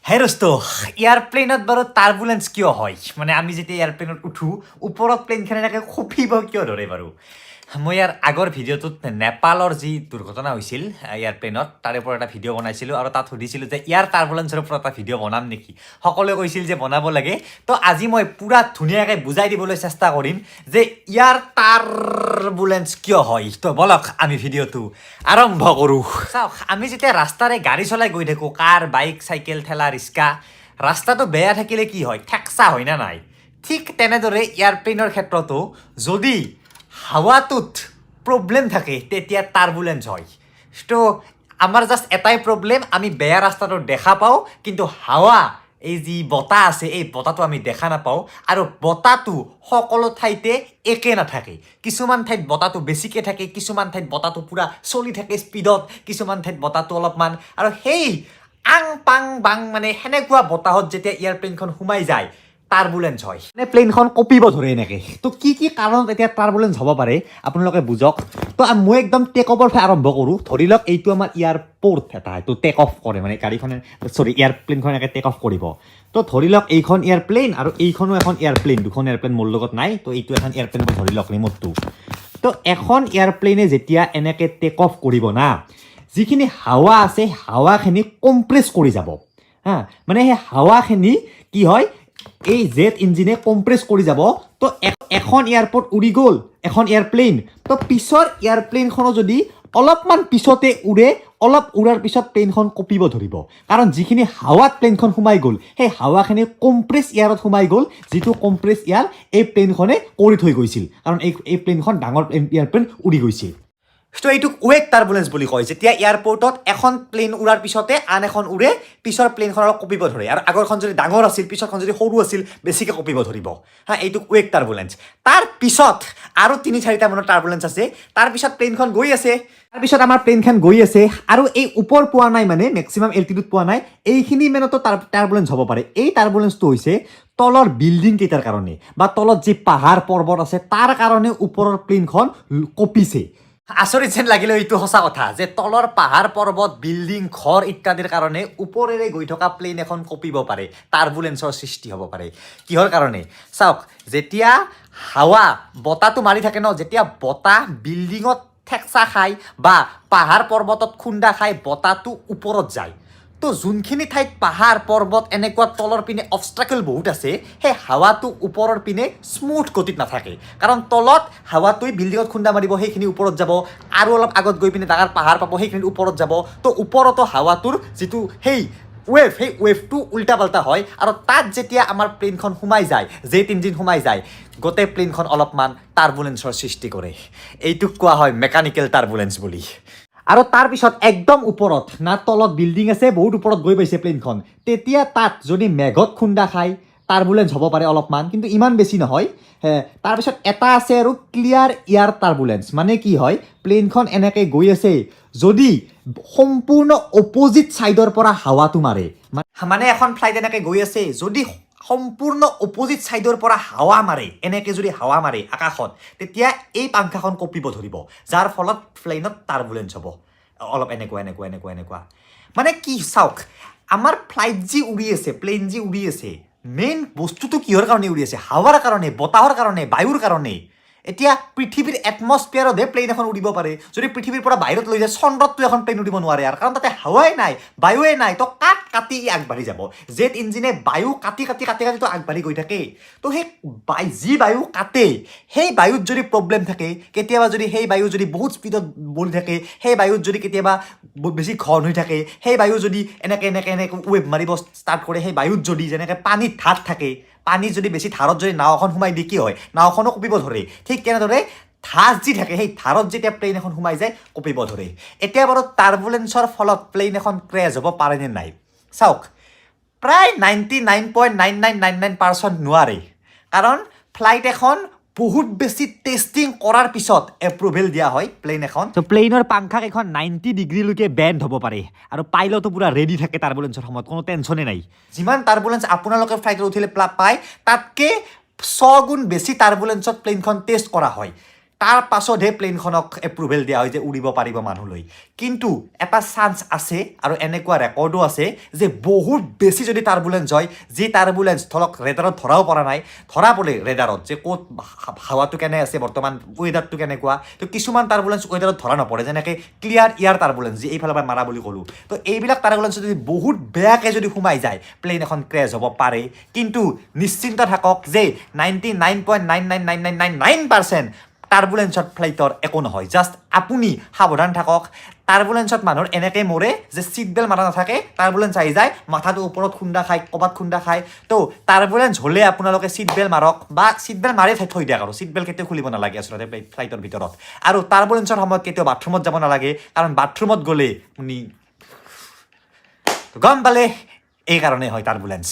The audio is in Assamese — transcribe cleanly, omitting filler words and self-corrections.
হ্যাঁ দোস্ত, এয়াৰপ্লেনত বাৰু টাৰ্বুলেন্স কিয় হয়? মানে আমি যেতিয়া এয়াৰপ্লেনত উঠো ওপৰত প্লেনখন এনেকৈ খপিব কিয় ধৰে বাৰু? মই ইয়াৰ আগৰ ভিডিঅ'টোত নেপালৰ যি দুৰ্ঘটনা হৈছিল এয়াৰপ্লেনত তাৰে ওপৰত এটা ভিডিঅ' বনাইছিলোঁ আৰু তাত সুধিছিলোঁ যে ইয়াৰ টাৰ্বুলেন্সৰ ওপৰত এটা ভিডিঅ' বনাম নেকি। সকলোৱে কৈছিল যে বনাব লাগে। তো আজি মই পূৰা ধুনীয়াকৈ বুজাই দিবলৈ চেষ্টা কৰিম যে ইয়াৰ টাৰ্বুলেন্স কিয় হয়। তো বলক আমি ভিডিঅ'টো আৰম্ভ কৰোঁ। চাওক, আমি যেতিয়া ৰাস্তাৰে গাড়ী চলাই গৈ থাকোঁ, কাৰ, বাইক, চাইকেল, ঠেলা, ৰিক্সা, ৰাস্তাটো বেয়া থাকিলে কি হয়? ঠেকচা হয় না নাই? ঠিক তেনেদৰে এয়াৰপ্লেনৰ ক্ষেত্ৰতো যদি হাৱাটোত প্ৰব্লেম থাকে তেতিয়া টাৰ্বুলেন্স হয়। তো আমাৰ জাষ্ট এটাই প্ৰব্লেম, আমি বেয়া ৰাস্তাটো দেখা পাওঁ কিন্তু হাৱা এই যি বতাহ আছে এই বতাহটো আমি দেখা নাপাওঁ আৰু বতাহটো সকলো ঠাইতে একে নাথাকে। কিছুমান ঠাইত বতাহটো বেছিকৈ থাকে, কিছুমান ঠাইত বতাহটো পূৰা চলি থাকে স্পীডত, কিছুমান ঠাইত বতাহটো অলপমান, আৰু সেই আং পাং বাং মানে সেনেকুৱা বতাহত যেতিয়া এয়াৰপ্লেনখন সোমাই যায় টাৰ্বুলেন্স হয়। মানে প্লেনখন কঁপিব ধৰে এনেকৈ। তো কি কি কাৰণত এতিয়া টাৰ্বুলেন্স হ'ব পাৰে আপোনালোকে বুজক। তো মই একদম টেক অফৰ পৰা আৰম্ভ কৰোঁ। ধৰি লওক এইটো আমাৰ এয়াৰপৰ্ট এটা, এইটো টেক অফ কৰে, মানে গাড়ীখনে এয়াৰপ্লেনখন এনেকৈ টেক অফ কৰিব। তো ধৰি লওক এইখন এয়াৰপ্লেন আৰু এইখনো এখন এয়াৰপ্লেন, দুখন এয়াৰপ্লেন মোৰ লগত নাই। তো এইটো এখন এয়াৰপ্লেন ধৰি লওক ৰিম'টটো। তো এখন এয়াৰপ্লেনে যেতিয়া এনেকৈ টেক অফ কৰিব না, যিখিনি হাৱা আছে হাৱাখিনি কম্প্ৰেছ কৰি যাব। মানে সেই হাৱাখিনি কি হয়, এই জেট ইঞ্জিনে কম্প্ৰেছ কৰি যাব। তো এখন এয়াৰপৰ্ট উৰি গ'ল, এখন এয়াৰপ্লেন, তো পিছৰ এয়াৰপ্লেনখনো যদি অলপমান পিছতে উৰে, অলপ উৰাৰ পিছত প্লেনখন কঁপিব ধৰিব। কাৰণ যিখিনি হাৱাত প্লেনখন সোমাই গ'ল সেই হাৱাখিনি কম্প্ৰেছ এয়াৰত সোমাই গ'ল, যিটো কম্প্ৰেছ এয়াৰ এই প্লেনখনে কৰি থৈ গৈছিল, কাৰণ এই প্লেনখন ডাঙৰ এয়াৰপ্লেন উৰি গৈছিল। তো এইটোক ৱেক টাৰ্বুলেন্স বুলি কয়। যেতিয়া এয়াৰপৰ্টত এখন প্লেন উৰাৰ পিছতে আন এখন উৰে, পিছৰ প্লেনখন অলপ কঁপিব ধৰে, আৰু আগৰখন যদি ডাঙৰ আছিল পিছৰখন যদি সৰু আছিল বেছিকৈ কঁপিব ধৰিব। এইটোক ৱেক টাৰ্বুলেন্স। তাৰপিছত আৰু ৩-৪টা মানৰ টাৰ্বুলেন্স আছে। তাৰপিছত প্লেনখন গৈ আছে, আমাৰ প্লেনখন গৈ আছে আৰু এই ওপৰ পোৱা নাই, মানে মেক্সিমাম এল্টিটিউড পোৱা নাই, এইখিনি মানতো টাৰ্বুলেন্স হ'ব পাৰে। এই টাৰ্বুলেন্সটো হৈছে তলৰ বিল্ডিং কেইটাৰ কাৰণে বা তলত যি পাহাৰ পৰ্বত আছে তাৰ কাৰণে ওপৰৰ প্লেনখন কঁপিছে। আচৰিত যেন লাগিলেও এইটো সঁচা কথা যে তলৰ পাহাৰ পৰ্বত, বিল্ডিং, ঘৰ ইত্যাদিৰ কাৰণে ওপৰেৰে গৈ থকা প্লেন এখন কঁপিব পাৰে, টাৰ্বুলেন্সৰ সৃষ্টি হ'ব পাৰে। কিহৰ কাৰণে? চাওক, যেতিয়া হাৱা বতাহটো মাৰি থাকে ন, যেতিয়া বতাহ বিল্ডিঙত ঠেকচা খায় বা পাহাৰ পৰ্বতত খুন্দা খাই বতাহটো ওপৰত যায়, তো যোনখিনি ঠাইত পাহাৰ পৰ্বত এনেকুৱা তলৰ পিনে অবষ্ট্ৰাকল বহুত আছে, সেই হাৱাটো ওপৰৰ পিনে স্মুথ গতিত নাথাকে। কাৰণ তলত হাৱাটোৱে বিল্ডিঙত খুন্দা মাৰিব, সেইখিনি ওপৰত যাব, আৰু অলপ আগত গৈ পিনে ডাঙৰ পাহাৰ পাব, সেইখিনি ওপৰত যাব। তো ওপৰতো হাৱাটোৰ যিটো সেই ৱেভটো উল্টা পাল্টা হয়, আৰু তাত যেতিয়া আমাৰ প্লেনখন সোমাই যায়, জেট ইঞ্জিন সোমাই যায়, গোটেই প্লেনখন অলপমান টাৰ্বুলেন্সৰ সৃষ্টি কৰে। এইটোক কোৱা হয় মেকানিকেল টাৰ্বুলেন্স বুলি। আৰু তাৰপিছত একদম ওপৰত না, তলত বিল্ডিং আছে, বহুত ওপৰত গৈ পাইছে প্লেনখন, তেতিয়া তাত যদি মেঘত খুন্দা খায় টাৰ্বুলেন্স হ'ব পাৰে অলপমান, কিন্তু ইমান বেছি নহয়। তাৰপিছত এটা আছে আৰু ক্লিয়াৰ এয়াৰ টাৰ্বুলেন্স। মানে কি হয়, প্লেনখন এনেকৈ গৈ আছে, যদি সম্পূৰ্ণ অপজিট ছাইডৰ পৰা হাৱাটো মাৰে, মানে এখন ফ্লাইট এনেকৈ গৈ আছে, যদি সম্পূৰ্ণ অপজিট ছাইডৰ পৰা হাৱা মাৰে, এনেকৈ যদি হাৱা মাৰে আকাশত, তেতিয়া এই পাংখাখন কঁপিব ধৰিব, যাৰ ফলত প্লেনত টাৰ্বুলেন্স হ'ব। অলপ এনেকুৱা। মানে কি, চাওক, আমাৰ ফ্লাইট যি উৰি আছে, প্লেন যি উৰি আছে, মেইন বস্তুটো কিহৰ কাৰণে উৰি আছে? হাৱাৰ কাৰণে, বতাহৰ কাৰণে, বায়ুৰ কাৰণে। এতিয়া পৃথিৱীৰ এটমস্ফিয়াৰতহে প্লেন এখন উৰিব পাৰে। যদি পৃথিৱীৰ পৰা বাহিৰত লৈ যায়, চন্দ্ৰতটো এখন প্লেন উৰিব নোৱাৰে, আৰু কাৰণ তাতে হাৱাই নাই, বায়ুৱে নাই। তো কাক কাটি আগবাঢ়ি যাব? জেট ইঞ্জিনে বায়ু কাটি তো আগবাঢ়ি গৈ থাকে। তো সেই যি বায়ু কাটে, সেই বায়ুত যদি প্ৰব্লেম থাকে, কেতিয়াবা যদি সেই বায়ু যদি বহুত স্পীডত বলি থাকে, সেই বায়ুত যদি কেতিয়াবা বেছি ঘন হৈ থাকে, সেই বায়ু যদি এনেকৈ ৱেভ মাৰিব ষ্টাৰ্ট কৰে, সেই বায়ুত যদি যেনেকৈ পানীত ধাৰ থাকে, পানী যদি বেছি ধাৰত যদি নাও এখন সোমাই দিয়ে কি হয়? নাওখনো কঁপিব ধৰে। ঠিক তেনেদৰে ধাৰ যি থাকে, সেই ধাৰত যেতিয়া প্লেন এখন সোমাই যায় কঁপিব ধৰে। এতিয়া বাৰু টাৰ্বুলেন্সৰ ফলত প্লেন এখন ক্ৰেছ হ'ব পাৰেনে নাই? চাওক, প্ৰায় 99.9999% নোৱাৰে। কাৰণ ফ্লাইট এখন বহুত বেছি টেষ্টিং কৰাৰ পিছত এপ্ৰুভেল দিয়া হয় প্লেন এখন। তো প্লেনৰ পাংখাক এখন 90 ডিগ্ৰীলৈকে বেণ্ড হ'ব পাৰে, আৰু পাইলটো পূৰা ৰেডি থাকে টাৰ্বুলেন্সৰ সময়ত, কোনো টেনশ্যনে নাই। যিমান টাৰ্বুলেন্স আপোনালোকে ফ্লাইটত উঠিলে পায়, তাতকৈ 100 গুণ বেছি টাৰ্বুলেন্সত প্লেনখন টেষ্ট কৰা হয়। তাৰ পাছতহে প্লেইনখনক এপ্ৰুভেল দিয়া হয় যে উৰিব পাৰিব মানুহ লৈ কিন্তু এটা চান্স আছে আৰু এনেকুৱা ৰেকৰ্ডো আছে যে বহুত বেছি যদি টাৰ্বুলেঞ্চ হয় যি টাৰ্বুলেঞ্চ ধৰক ৰেডাৰত ধৰাও পৰা নাই ধৰা পৰে ৰেডাৰত যে ক'ত হাৱাটো কেনে আছে বৰ্তমান ৱেডাৰটো কেনেকুৱা তো কিছুমান টাৰ্বুলেঞ্চ ৱেডাৰত ধৰা নপৰে যেনেকৈ ক্লিয়াৰ ইয়াৰ টাৰ্বুলেঞ্চ যি এইফালৰ পৰা মাৰা বুলি ক'লোঁ তো এইবিলাক টাৰ্বুলেঞ্চ যদি বহুত বেয়াকৈ যদি সোমাই যায় প্লেইন এখন ক্ৰেছ হ'ব পাৰে কিন্তু নিশ্চিন্ত থাকক যে 99.99999% টাৰ্বুলেঞ্চত ফ্লাইটৰ একো নহয় জাষ্ট আপুনি সাৱধান থাকক টাৰ্বুলেঞ্চত মানুহৰ এনেকৈ মৰে যে ছিট বেল্ট মাৰা নাথাকে টাৰ্বুলেঞ্চ আহি যায় মাথাটো ওপৰত খুন্দা খায় ক'ৰবাত খুন্দা খায় তো টাৰ্বুলেঞ্চ হ'লে আপোনালোকে ছিট বেল্ট মাৰক বা ছিট বেল্ট মাৰি থৈ দিয়ক আৰু ছিট বেল্ট কেতিয়াও খুলিব নালাগে আচলতে ফ্লাইটৰ ভিতৰত আৰু টাৰ্বুলেঞ্চৰ সময়ত কেতিয়াও বাথৰুমত যাব নালাগে কাৰণ বাথৰুমত গ'লে আপুনি গম পালে এই কাৰণে হয় টাৰ্বুলেঞ্চ